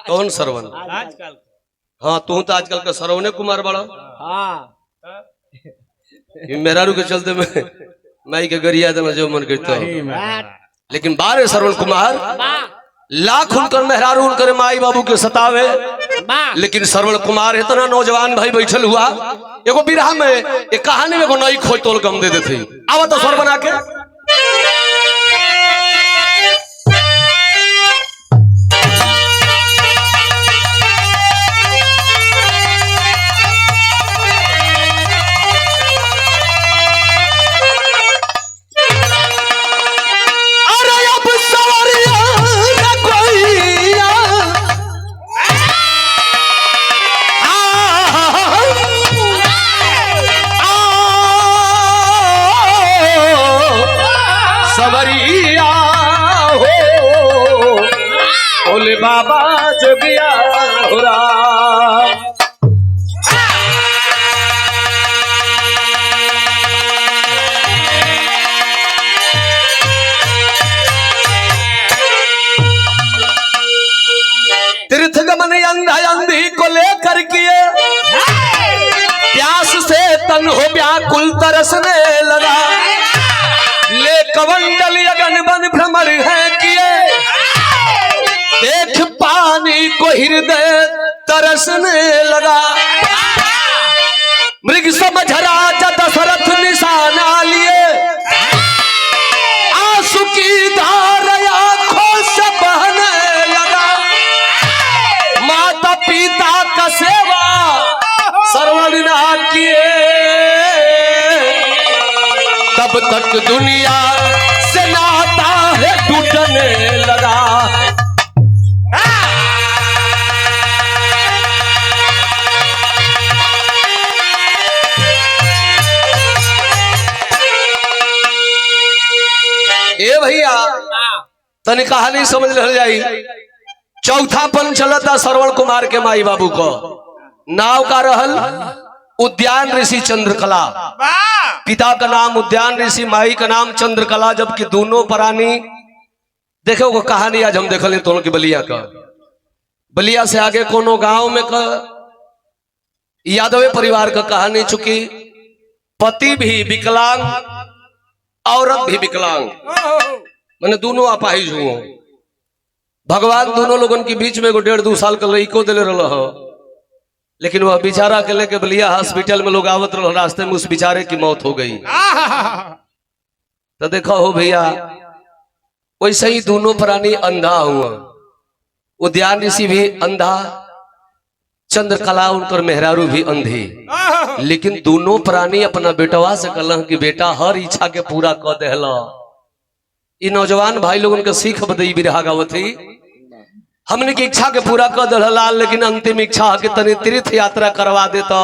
कौन सरवन? आजकल हाँ तू तो आजकल का सरवने कुमार बड़ा। हाँ मेरा रू के चलते मैं के गरिया देना जो मन करता लेकिन बारे सरवन कुमार लाख उनकर मेहरारू उनकर माई बाबू के सतावे लेकिन श्रवण कुमार इतना नौजवान भाई बैठल हुआ एगो बिरहा में एक कहानी में एगो नई खोज तोल गम दे देते आवा तो स्वर बना के बोले बाबा जोगिया हो राम तीर्थ गमन अंधा अंधी को लेकर किए प्यास से तन हो व्याकुल तरसने लगा ले कवंडल अगन बन भ्रमर है किए देख पानी को हृदय तरसने लगा मृग समझ राजा दशरथ निशाना लिए आंसू की धार आंखों से बहने लगा माता पिता का सेवा श्रवण ना किए तब तक दुनिया से नाता है टूटने लगा ए भैया तनी कहानी समझ रह जाई चौथापन चलता श्रवण कुमार के माई बाबू को नाव का रहल उद्यान ऋषि चंद्रकला पिता का नाम उद्यान ऋषि माई का नाम चंद्रकला जबकि दोनों प्राणी देखो वो कहानी आज हम देखल तो की बलिया का बलिया से आगे कोनो गांव में का यादव परिवार का कहानी चुकी पति भी विकलांग औरत भी विकलांग मैंने दोनों अपाहिज हुए भगवान दोनों लोगों के बीच में 1.5-2 साल का लड़को दिले रहा लेकिन वह बेचारा के लेके बलिया हॉस्पिटल में लोग आवत रहे रास्ते में उस बेचारे की मौत हो गई। तो देखो हो भैया वैसे ही दोनों प्राणी अंधा हुआ उद्यान ऋषि भी अंधा चंद्रकला उनकर मेहरारू भी अंधी लेकिन दोनों प्राणी अपना बेटवा से कहल कि बेटा हर इच्छा के पूरा कर देला। इ नौजवान भाई लोगन के सीख बदई बिरहा गावती हमने की इच्छा के पूरा कर दिला लेकिन अंतिम इच्छा के तनी तीर्थ यात्रा करवा देता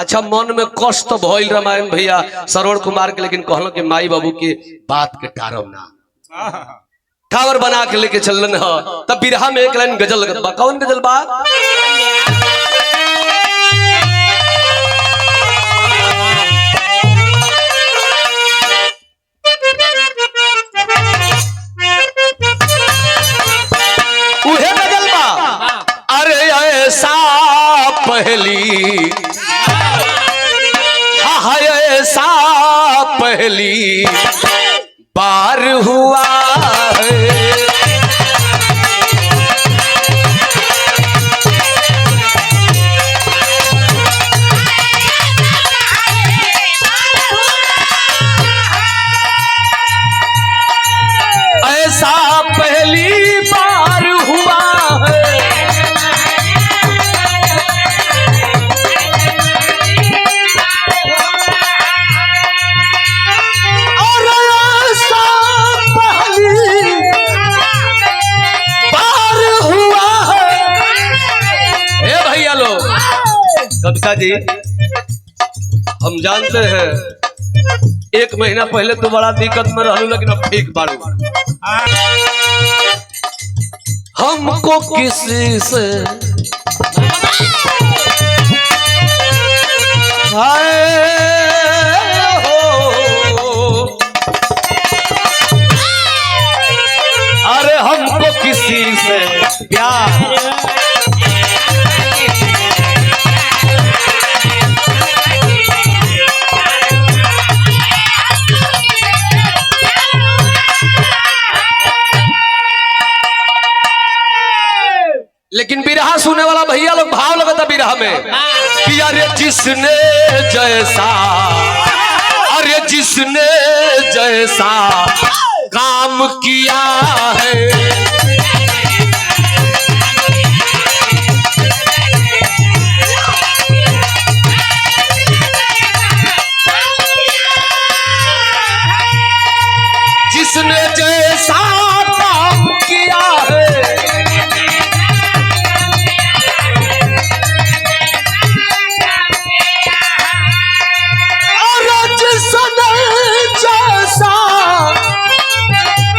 अच्छा मन में कष्ट भइल रामायण भैया श्रवण कुमार के लेकिन कहल कि माई बाबू की बात के टारम ना टावर बना के लेके चलन है तब बिरहा में एक लाइन गजल लगत बा कौन गजल बा उहे गजल बा अरे ऐसा पहली हाँ ऐसा पहली बार हुआ है ऐसा पहली बार हुआ है और ऐसा पहली बार हुआ है। ए भैया लोग कविता जी हम जानते हैं 1 महीना पहले तो बड़ा दिक्कत में रहलू लेकिन अब ठीक बारू हमको किसी से हाय हो अरे हमको किसी से प्यार लेकिन बिरहा सुने वाला भैया लोग भाव लगता बिरहा में कि अरे जिसने जैसा, अरे जिसने जैसा काम किया है, जिसने जैसा काम किया है, और जिसने जैसा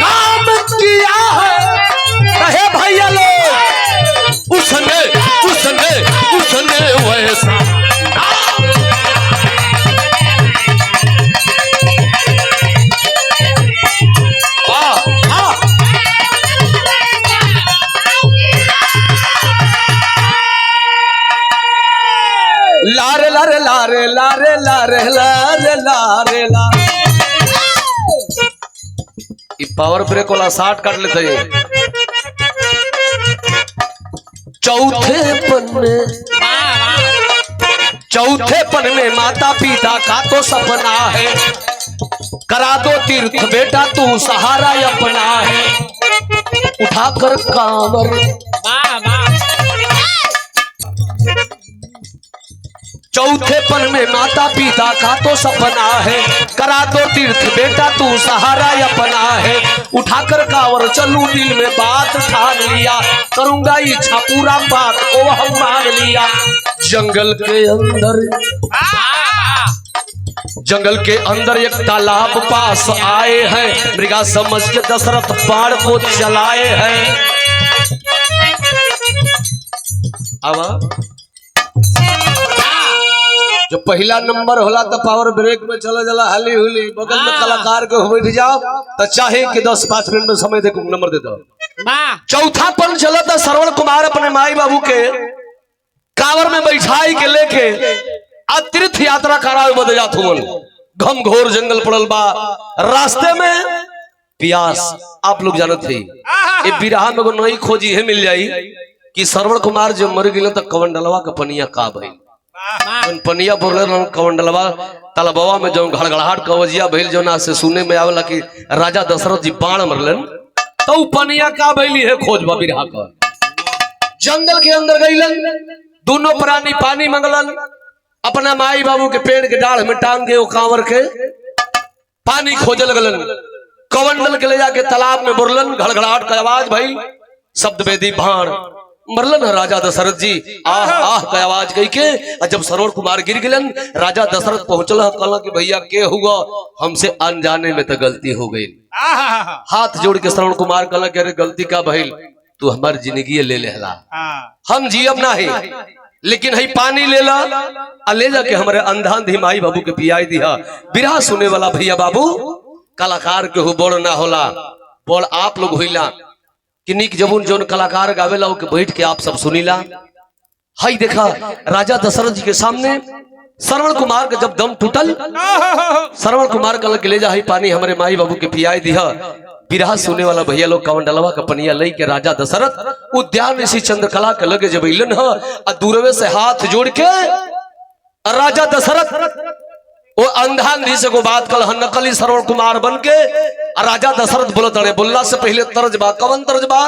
काम किया है, कहे भैया लोग उसने उसने उसने वैसा लारे लारे लारे लारे लारे लारे लारे ला। पावर ब्रेक वाला 60 काट लेते हैं। चौथे पन में माता पिता का तो सपना है, करा दो तीर्थ बेटा तू सहारा अपना है, उठाकर कांवर। चौथे पन में माता पिता का तो सपना है, करा दो तीर्थ बेटा तू सहारा अपना है, उठाकर कांवर चलू दिल में बात ठान लिया, करूंगा इच्छा पूरा बात को हम मान लिया। जंगल के अंदर एक तालाब पास आए हैं, मृगा समझ के दशरथ बाण को चलाए हैं। अब जो पहला नंबर होला तो पावर ब्रेक में चला जला हली हुली बगल में कलाकार के बैठ जाओ तो चाहे कि 10-5 मिनट में समय देखो नंबर दे दो। चौथा पन चला था श्रवण कुमार अपने माई बाबू के कांवर में बैठाई के लेके तीर्थ यात्रा करा बदल जात हुन। घमघोर जंगल पड़ल बा, रास्ते में प्यास आप लोग जानत थे ये बिरहा में को नई खोजी है मिल जाई कि श्रवण कुमार जो मर गए तो कवंडलवा का पनिया का भइल, पनिया बोल कवंडलवा तलबवा में जो घड़घड़ाहट कवजिया भइल जो ना से सुने में आवेला कि राजा दशरथ जी बाण मरलन तो पनिया का भइली है खोज बा बिरहा का। जंगल के अंदर गईलन, दोनों प्राणी पानी मंगलन, अपना माई बाबू के पेड़ के डाढ़ में टांग के वो कांवर के पानी खोजे लगलन। कवंडल के ले जाके तालाब में बुरलन, घड़घड़ाहट का आवाज भई, शब्द वेदी भाण मरलन राजा दशरथ जी आह आह का आवाज गई के। जब श्रवण कुमार गिर गिलन, राजा दशरथ पहुंचल कहला कि भैया के हुआ, हमसे अनजाने में तो गलती हो गई। हाथ जोड़ के श्रवण कुमार कहला कि अरे गलती का भइल, तू हमारी जिंदगी ले लेला, हम जियब ना है, लेकिन है पानी ले ला ले जाके हमारे अंधान धी माई बाबू के पियाई दिया। बिरहा सुने वाला भैया बाबू कलाकार के हो बड़ ना होला, बड़ आप लोग हुईला कि निक जबुन जोन कलाकार गावेला के बैठ के आप सब सुनीला। हाई देखा राजा दशरथ जी के सामने श्रवण कुमार का जब दम टूटल, श्रवण कुमार कल के ले जा पानी हमारे माई बाबू के पियाई दिया। बिरहा सुने वाला भैया लोग कवंडलवा का पनिया लई के राजा दशरथ उद्यान ऋषि चंद्रकला के लगे जब इलन है, दूरवे से हाथ जोड़ के राजा दशरथ वो अंधांधी से को बात कल नकली श्रवण कुमार बन के राजा दशरथ बोलत अरे बोलला से पहले तर्ज बा, कवन तर्ज बा?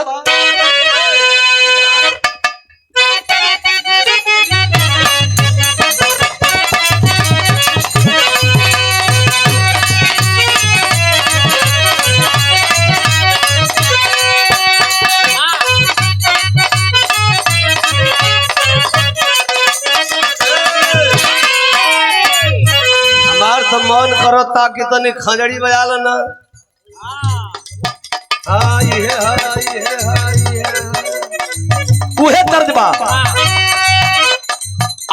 मन करो ताकि तनी खजड़ी बजा लो ना। उहे दर्द बा।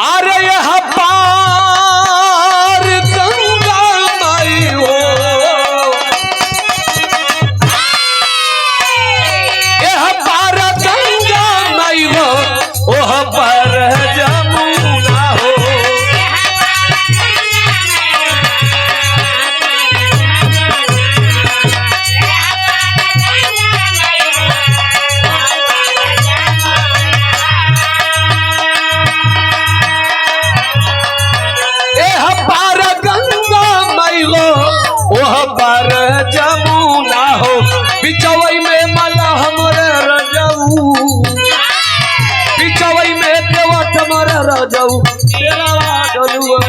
अरे यह पार गंगा माई हो, यह पार गंगा माई हो, ओह पर जमुना हो। बिचवई में मला हमरे रजऊ बिचवई में देवट हमरे रजऊ तेरा डलुआ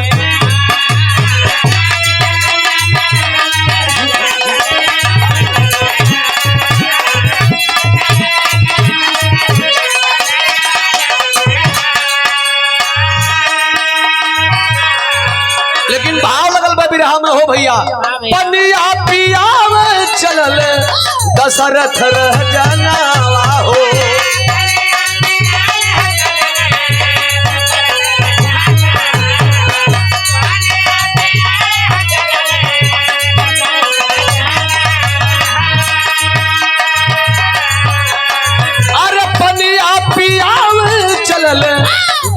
लेकिन भाव लगल बा बिरहा में हो भैया पनिया पिया में चलल दशरथ रह जाना हो अरे पनिया पिया में चलल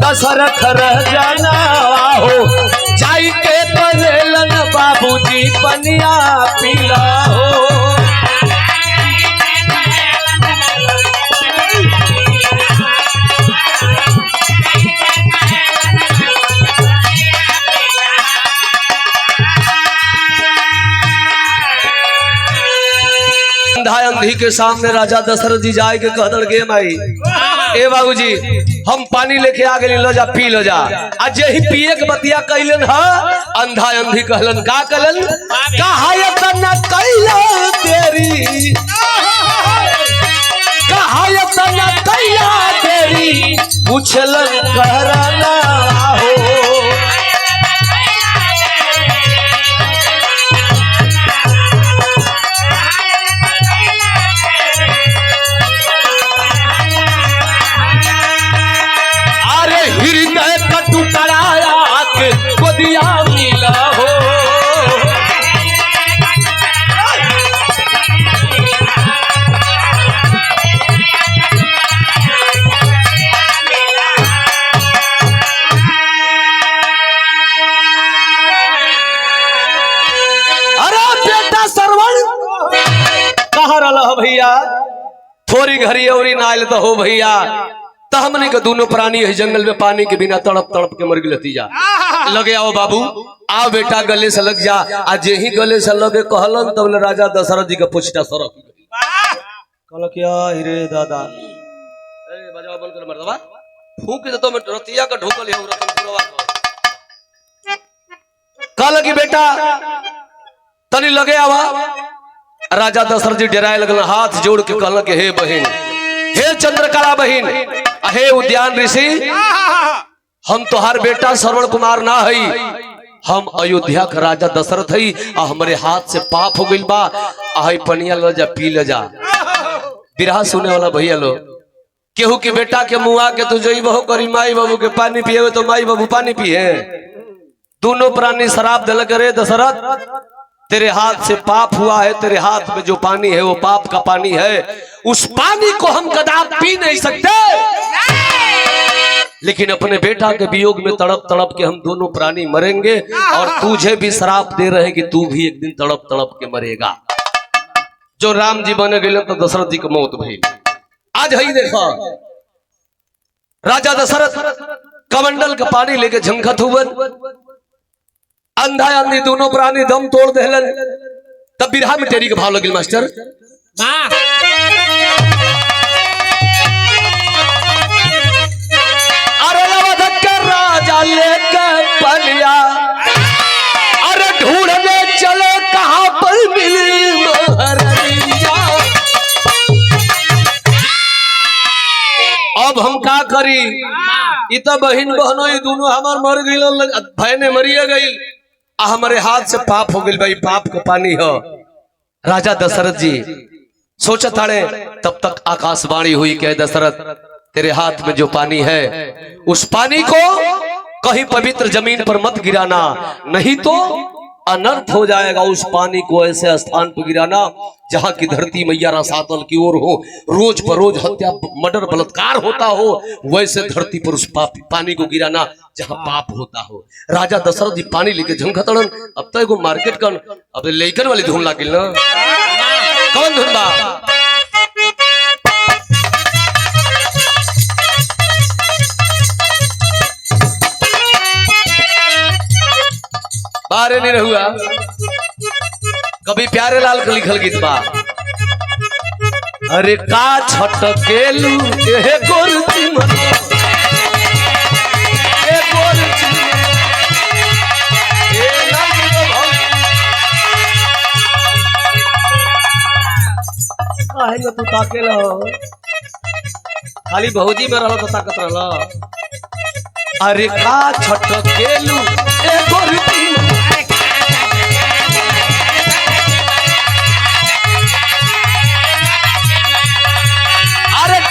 दशरथ रह जाना हो जाई के बनेलन बाबूजी पनिया पीला हो अंधी के सामने राजा दशरथ जी जाए के कहदड़ गे माई ए बाबूजी हम पानी लेके आ गए लो जा पी लो जा आज ही पिए के बतिया कैलन ह अंधा अंधी कहलन का कहलन कहायत न कैला तेरी कहायत न कैला तेरी पूछलन कहराना हो गोदिया मिला हो अरे बेटा सरवण कहाँ रहा भैया थोड़ी घड़ी और नाइल तो हो भैया तो हमने के दोनों प्राणी है जंगल में पानी के बिना तड़प तड़प के मर गई जा लगे आओ बाबू आओ बेटा गले से लग जा आज यही गले से लगे कहलन तब राजा दशरथ जी का पुछटा सरक कहल क्या रे दादा बजाओ बंद कर मर्दवा फूक दे तो मैं रतिया का ढोकल है रतनपुरवा कहल कि बेटा तनी लगे आवा राजा दशरथ जी डराए लगल हाथ जोड़ के कहल के हे बहन हे चंद्रकला बहन हे उद्यान ऋषि हम तोहार बेटा श्रवण कुमार ना हई हम अयोध्या का राजा दशरथ हई हमारे हाथ से पाप हो गइल बा आई पनिया लो जा पी ले जा बिरहा सुने वाला भैया लो केहू के बेटा के मुआ के तू जई बहु करी माई बाबू के पानी पिए तो माई बाबू पानी पिए दोनों प्राणी शराब दिल करे दशरथ तेरे हाथ से पाप हुआ है तेरे हाथ में जो पानी है वो पाप का पानी है उस पानी को हम कदापि पी नहीं सकते लेकिन अपने बेटा के वियोग में तड़प तड़प के हम दोनों प्राणी मरेंगे और तुझे भी श्राप दे रहे कि तू भी एक दिन तड़प तड़प के मरेगा जो राम जी बने गए तो दशरथ जी की मौत भई आज ही देखा राजा दशरथ कमंडल का पानी लेके झंखत हुए अंधा अंधी दोनों प्राणी दम तोड़ देलन तब बिरहा में टेरी के भाव लगिल मास्टर अरे अवध के राजा लेके पलिया अरे ढूंढने चले कहां पर मिली महारानिया अब हम का करी इत बहन बहनों ये दोनों हमार मर गई भयने मरिए गई हमारे हाथ से पाप हो गई भाई पाप का पानी हो राजा दशरथ जी सोचा थाड़े तब तक आकाशवाणी हुई कि दशरथ तेरे हाथ में जो पानी है उस पानी को कहीं पवित्र जमीन पर मत गिराना नहीं तो अनर्थ हो जाएगा उस पानी को ऐसे स्थान पर गिराना जहां की धरती मैया रसातल की ओर हो रोज बरोज हत्या मर्डर बलात्कार होता हो वैसे धरती पर उस पानी को गिराना जहां पाप होता हो राजा दशरथ जी पानी लेके झंखतड़न अब तो एगो मार्केट कर अब लेकर वाली धुन लागिल ना कौन धुन बा बारे नहीं रहुआ कभी प्यारे लाल का लिखल गीत बा अरे का छटकेलू एहे गोरती मन ए गोरती ए काहे न तू ताकेला खाली भौजी में रहल तो ताकत रहल। अरे का छटकेलू ए गोरती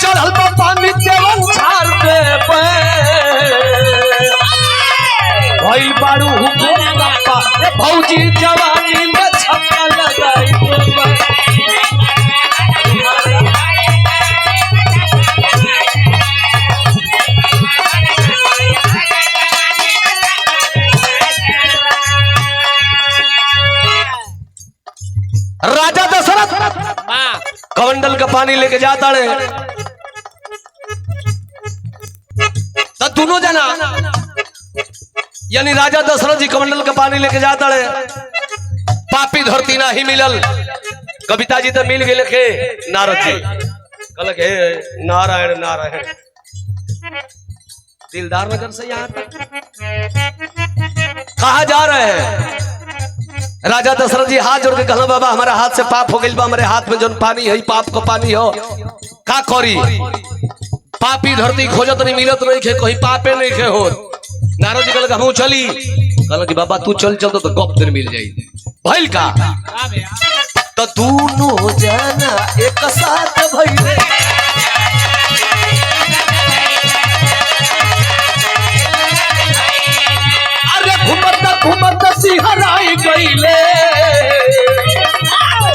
चढ़ल पानी केवन छाड़ दे भइल बारू गोलगप्पा ए भौजी जवानी में छक्का लगाई राजा दशरथ कमंडल का पानी लेके जाता है दोनों जना यानी राजा दशरथ जी कमंडल का पानी लेके जाता है। पापी धरती ना ही मिलल कविता जी तो मिल गए लिखे नारद जी कल के नारायण नारायण दिलदार नगर से यहाँ कहा जा रहे हैं। राजा दशरथ जी हाथ जोड़ के कहना बाबा हमारा हाथ से पाप हो गई बा हमारे हाथ में जो पानी है पाप को पानी हो का करी पापी धरती खोजत नहीं मिलत नहीं खे कहीं पापे नहीं खे हो। नारद जी कहल हम चली कहल कि बाबा तू चल चल तो गप दिन मिल जाई भइल का तो दोनों जना एक साथ भइले अरे घुमत घुमत सिहराई गइले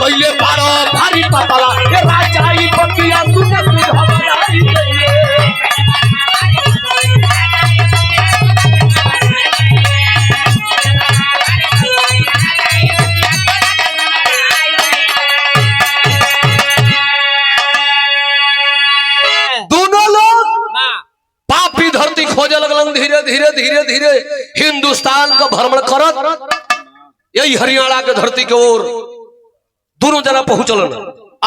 पहले बारो भारी पतला ए राजाई बकिया सुनत घबराई गइले खोजे लगलन धीरे धीरे धीरे धीरे हिंदुस्तान का भ्रमण करत यही हरियाणा के धरती के ओर दोनों जना पहुंचलन।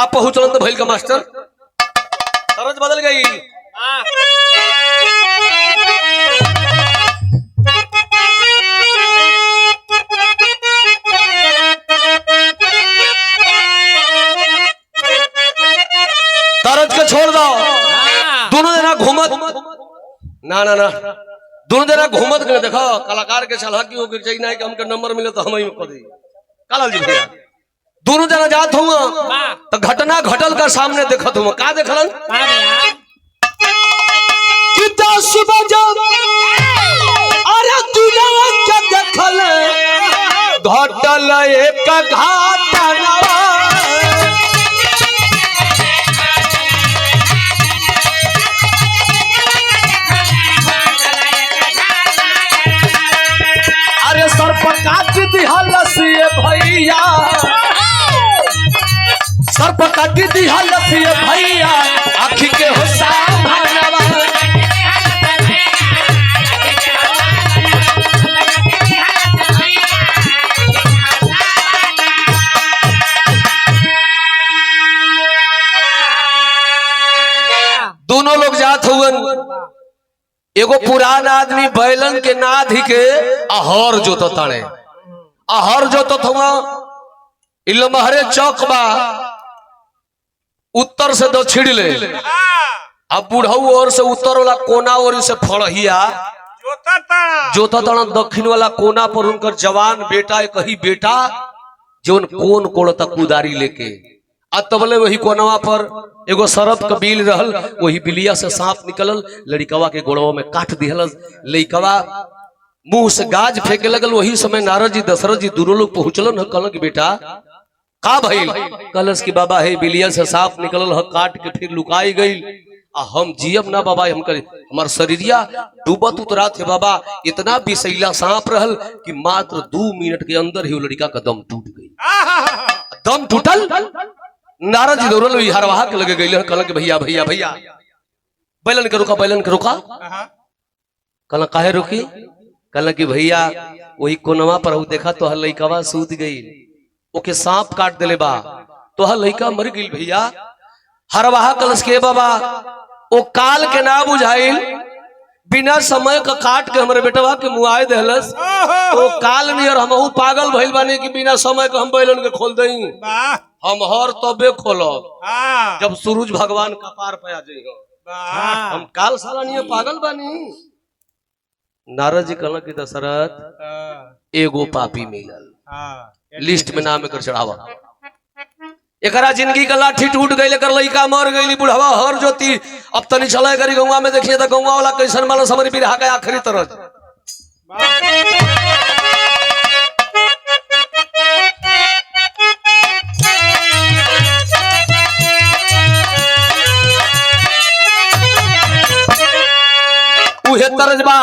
आप पहुंचलन तो भइल का मास्टर तरज बदल गई। तरज के छोड़ दो दोनों जना घूमत ना ना ना दोनों जना घूमत गए देखो कलाकार के सलाह की होकर चाहिए नहीं कि हमके नंबर मिले तो हम ही कर दी कालाल जी भैया दोनों जना जात हुआ तो घटना घटल का सामने देखत हुआ का देखलन कि 10 बजे अरे दुनिया के देखल घटल एक घटना सर्प काट दिहलस ये भैया सर्प काट दिहलस ये भैया आँखी के हो सामनवा दोनों लोग जात हुए एगो पुरान आदमी बैलन के नाद ही के अहर जोतो ताणे अहर जोतो थुआ इलमहरे चौक बा उत्तर से दक्षिण ले अब बुढ़ऊ और से उत्तर वाला कोना और से फड़हिया जोता ताना दक्षिण वाला कोना पर उनकर जवान बेटा एक ही बेटा जोन कोन कोड़ता कुदारी लेके तबले वही कोनवा पर एगो सरप का बिल रहल वही बिलिया से सांप निकलल लड़िकवा के गोड़वा में काट दिहल लड़िकवा मुंह से गाज फेंके लगल। वही समय नारद जी दशरथ जी दोनों लोग पहुंचलन कहल कि बेटा का भइल कहलस कि बाबा हे बिलिया से सांप निकलल ह काट के फिर लुकाई गई हम जियब ना बाबा हमार शरीरिया डूबत उतरा थे बाबा इतना विषैला सांप रहल कि मात्र 2 मिनट के अंदर ही वो लड़का का दम टूट गई। दम टूटल नारद जी दौड़ल हरवाहा के लगे गए कहल भैया भैया भैया बैलन के रुका कहल काहे रुकी कहल कि भैया वही कोनवा पर देखा तो हर लइकवा सूत गई ओके सांप काट दिले बा तो हर लइका मर गई भैया हरवाहा कलश के बाबा वो काल के ना बुझाइल बिना समय का काट के हमारे बेटवा के मुआए दहलस तो काल नियर हमहू पागल भइल बानी कि बिना समय के हम बैलन के खोल दई हम हर तबे खोलो जब सूरज भगवान कपार पे आ जाइए हम काल साला नहीं पागल बानी। नारद जी कहला कि दशरथ एगो पापी मिलल लिस्ट में नाम एकर चढ़ावा एकरा जिंदगी का लाठी टूट गई कर लइका मर गई बुढ़वा हर जोती अब तनी चले करी गौवा में देखिए तो गौवा वाला कैसन माला समरी बिरहा के आखिरी तरह उहे तरजबा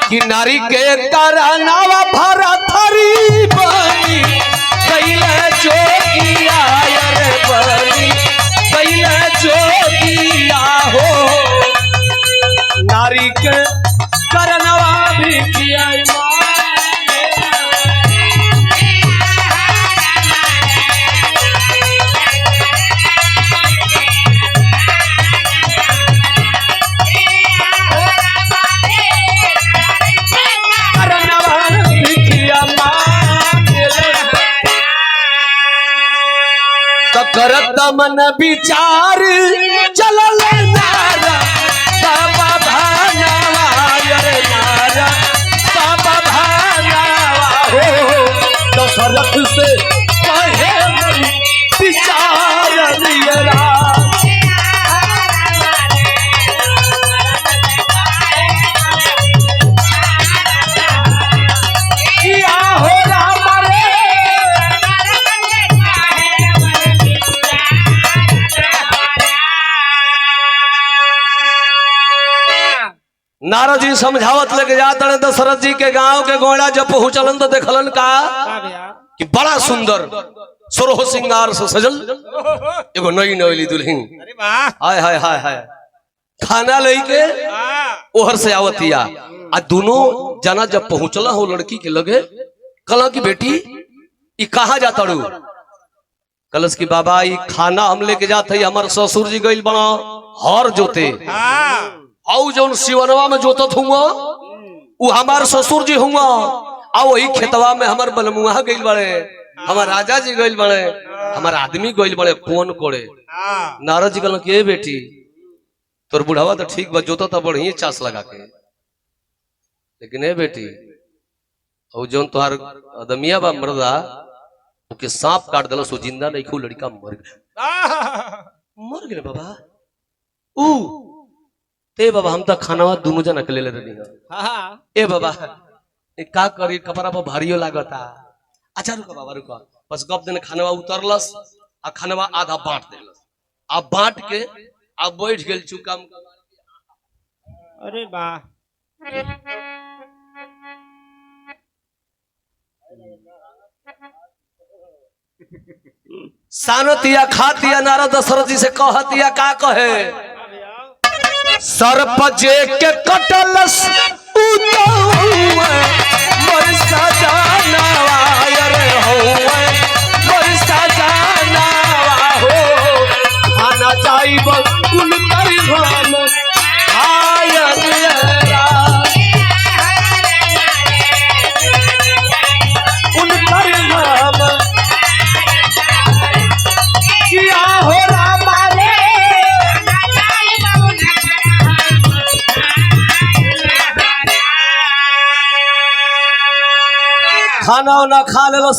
कि नारी के करनावा भरा थरी बनी कैले जोगिया रे बनी कैले जोगिया हो नारी के करनवा भी किया करत मन विचार चलल नारा बाबा भानावा रे नारा बाबा भानावा हो दशरथ से कहे विचार लियरा किया हो राम रे नारद जी समझावत लेके जाते दशरथ जी के गांव के गोड़ा जब पहुंचलन तो देखलन का कि बड़ा सुंदर सोरह सिंगार से सजल एगो नई नवली दुल्हन हाय हाय हाय हाय खाना लेके ओहर से आवतिया आ दोनों जना जब पहुंचला हो लड़की के लगे कहला कि बेटी ई कहाँ जाता रू कलश की बाबा ई खाना हम लेके जाते हमारे ससुर जी गइल बना हर जोते आउ जौन सिवनवा में जोतत हुआ वो हमार ससुर जी हुआ आ वही खेतवा में हमार बलमुआ गइल बड़े हमार राजा जी गइल बड़े हमार आदमी गइल बड़े कौन कोड़े नारद जी कहल के बेटी तोर बुढ़ावा तो ठीक बा जोता तो बढ़िया चास लगा के लेकिन ए बेटी और जौन तुहार अदमिया बा मर्दा के सांप काट दिल सो जिंदा नहीं खू लड़का मर गए बाबा ऊ ते बाबा हम तो खानावा दोनों जना के ले रही ए बाबा का करी कपड़ा पर भारियो लागता अच्छा रुका बाबा रुका बस गप दिन खानावा उतरलस आ खानावा आधा बांट देलस आ बांट के आ बैठ गेल चुका अरे वाह सानतिया खातिया नारद दशरथ जी से कहतिया का कहे सर्प जे के कटलस मोर सजनावा रे होवे मोर सजनावा हो आना जाइब कुल परिभान आयरा उन परिभान किया हो रामा रे खाना ना खा लेलस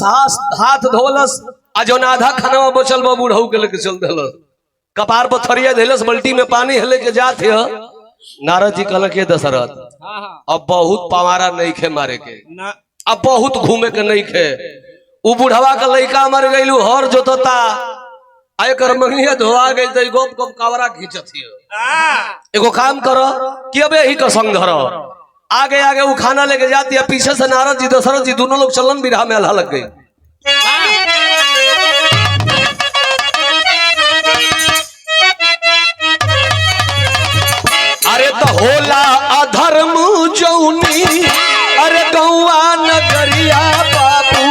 हाथ धोलस आ जो आधा खाना बचल बा बूढ़ऊ के लेके चल देलस कपार पर थरिया देलस बल्टी में पानी हेले के जात है नारद जी कहल के दशरथ अब बहुत पवारा नहीं खे मारे के अब बहुत घूमे के नहीं खे उ बुढ़वा का लइका मर गइलू हर जोतता आयकर मंगिया धोआ गई तो गोप गोप कावरा खींचत एगो काम करो कि अब यही का संग धरो आगे आगे वो खाना लेके जाती है पीछे से नारद जी दशरथ जी दोनों लोग चलन बिरहा में अल्लाह लग गई अरे तो होला अधर्म जौनी अरे गौआ नगरिया बाबू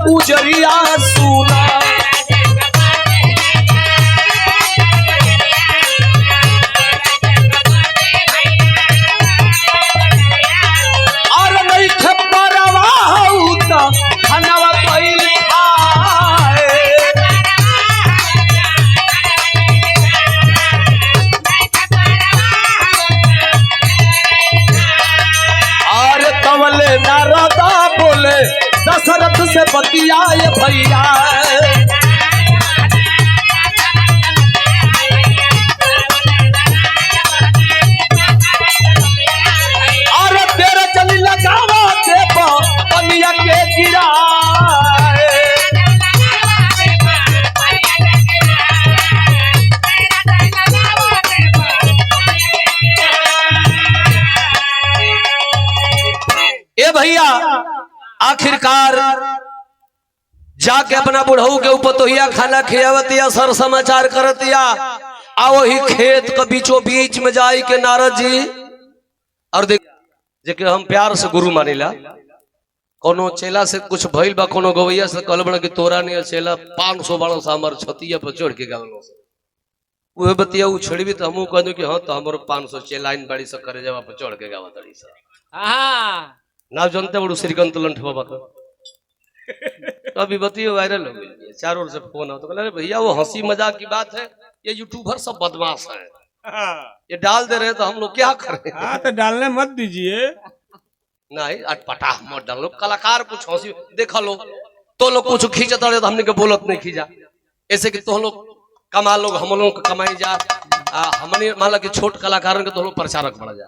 उजरिया सुना। और नहीं खपरवा होता हनवा पइल आए। और कवले नारदा बोले दशरथ से बतियाए भैया। और तेरे चली लगावा दे पनिया के गिराए। ए भैया आखिरकार जाके अपना बुढ़ऊ के उपतोहिया खाना खियावतिया, सर समाचार करतिया। आ वही खेत के बीचों बीच में जाई के नारद जी और देख जेके हम प्यार से गुरु मानिला, कोनो चेला से कुछ भइल बा, कोनो गवैया से कहल बड़ा कि तोरा नहीं चेला 500 बड़ा सा हमर छतिया पर चढ़ के गावलो से उहे बतिया उछड़बी तो हमहू कह दो कि हां तो हमरो 500 चेलाइन बाड़ी से करे जावा पर चढ़ के गावा तड़ी से। हां ना जानते बड़ू श्रीकांत लंठ बाबा का अभी बतियो वायरल हो गई, चारों ओर से फोन आओ तो कहले भैया वो हंसी मजाक की बात है, ये यूट्यूबर सब बदमाश है, ये डाल दे रहे तो हम लोग क्या करें। हाँ तो डालने मत दीजिए, नहीं अटपटा मत डालो, कलाकार कुछ हंसी देखा लो तो लोग कुछ खींचता रहे तो हमने के बोलत नहीं खींचा, ऐसे कि तो लोग कमा लोग हम लोग कमाई जा, हमने मान लो कि छोट कलाकार के तो लोग प्रचारक बढ़ जा,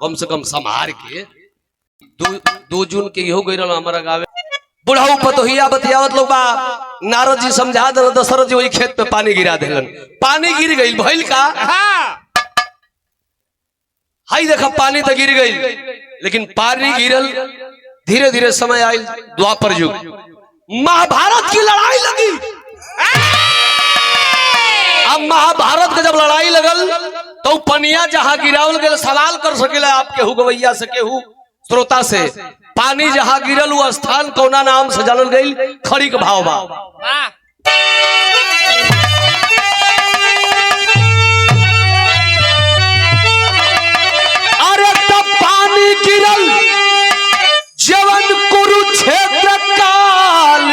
कम से कम संभार के 2 जून के हो गई रहा हमारा गाँव बुढ़ाऊ पतोहिया बतियावत लोग बा। नारद जी समझा दे, दशरथ जी वही खेत पे पानी गिरा देलन, पानी गिर गई भइल का हाई देखा पानी तो गिर गई, लेकिन पानी गिरल धीरे धीरे समय आई द्वापर युग, महाभारत की लड़ाई लगी। अब महाभारत का जब लड़ाई लगल तो पनिया जहां गिरावल गए सवाल कर सकेला आप केहू गवैया से केहू श्रोता से, पानी जहां गिरल वो स्थान कौना नाम से जानल गई, खड़ी के भाव बा। अरे तब पानी गिरल जवन कुरुक्षेत्र काल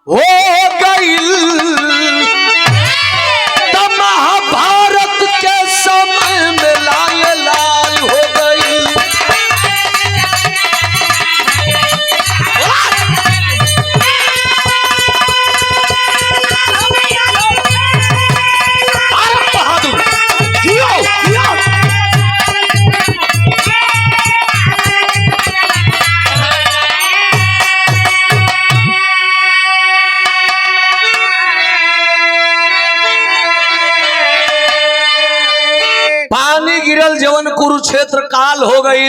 हो गई, तब महाभारत के समय में लाल लाल हो गई। बहादुर जियो जियो। पानी गिरल जवन कुरुक्षेत्र काल हो गई,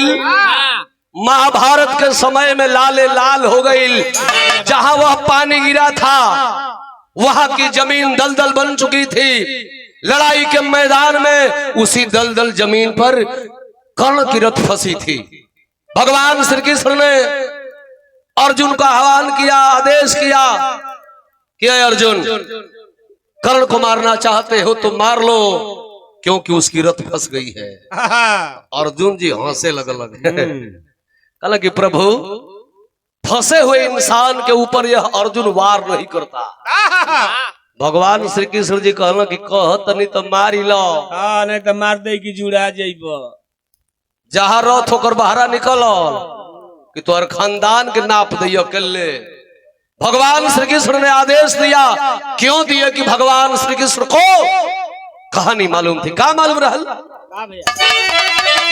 महाभारत के समय में लाले लाल हो गई। जहां वह पानी गिरा था वहां की जमीन दलदल बन चुकी थी। लड़ाई के मैदान में उसी दलदल जमीन पर कर्ण की रथ फंसी थी। भगवान श्री कृष्ण ने अर्जुन का आह्वान किया, आदेश किया कि अर्जुन कर्ण को मारना चाहते हो तो मार लो, क्योंकि उसकी रथ फंस गई है। अर्जुन जी हंसे लगल कहा कि प्रभु फंसे हुए इंसान के ऊपर यह अर्जुन वार नहीं करता। भगवान श्री कृष्ण जी कहल कि कहत नहीं तो मारी लो, नहीं तो मार दे कि जुड़ा जाइब। जहां रथ होकर बाहरा निकल कि तोहर खानदान के नाप दियो अकेले। भगवान श्री कृष्ण ने आदेश दिया, क्यों दिया कि भगवान श्री कृष्ण को कहानी मालूम थी। क्या मालूम रहल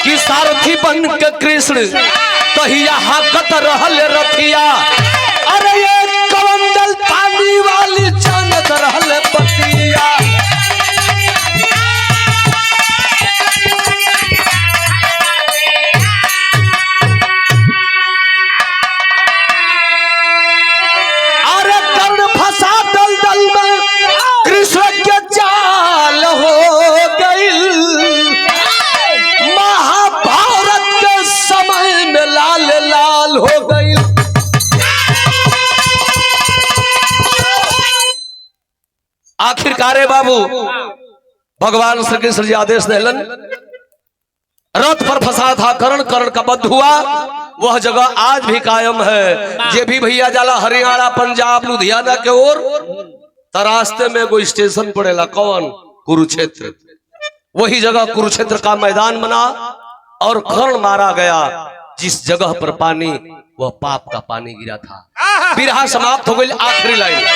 कि सारथी बन के कृष्ण तहिया हाकत रहल रथिया, अरे ये कमंडल पानी वाली जानत रहल पतिया। अरे कर्ण फंसा दलदल में कृष्ण के जाल हो गई। महाभारत के समय में लाल लाल हो गई। माई बाबू भगवान श्री कृष्ण जी आदेश दिलन, रथ पर फंसा था कर्ण, कर्ण का वध हुआ। वह जगह आज भी कायम है। जे भी भैया जाला हरियाणा, पंजाब, लुधियाना के ओर, तो रास्ते में कोई स्टेशन पड़ेला, कौन? कुरुक्षेत्र। वही जगह कुरुक्षेत्र का मैदान बना और कर्ण मारा गया। जिस जगह पर पानी, वह पाप का पानी गिरा था। बिरहा समाप्त हो गई। आखिरी लाइन,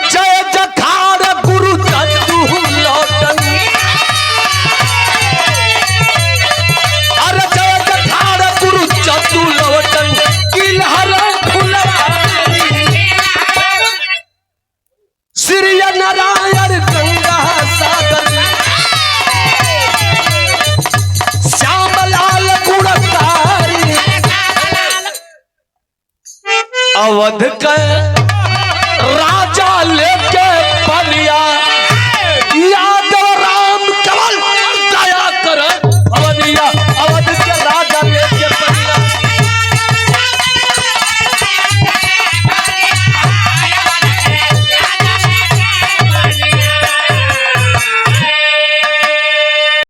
जय जखार गुरु जदू लौटन, अरे जय जखार गुरु जदू लौटन, किलहर फुलवारी, श्री नारायण गंगा सागर, श्यामलाल गुणकारी, अवध के राजा लेके बलिया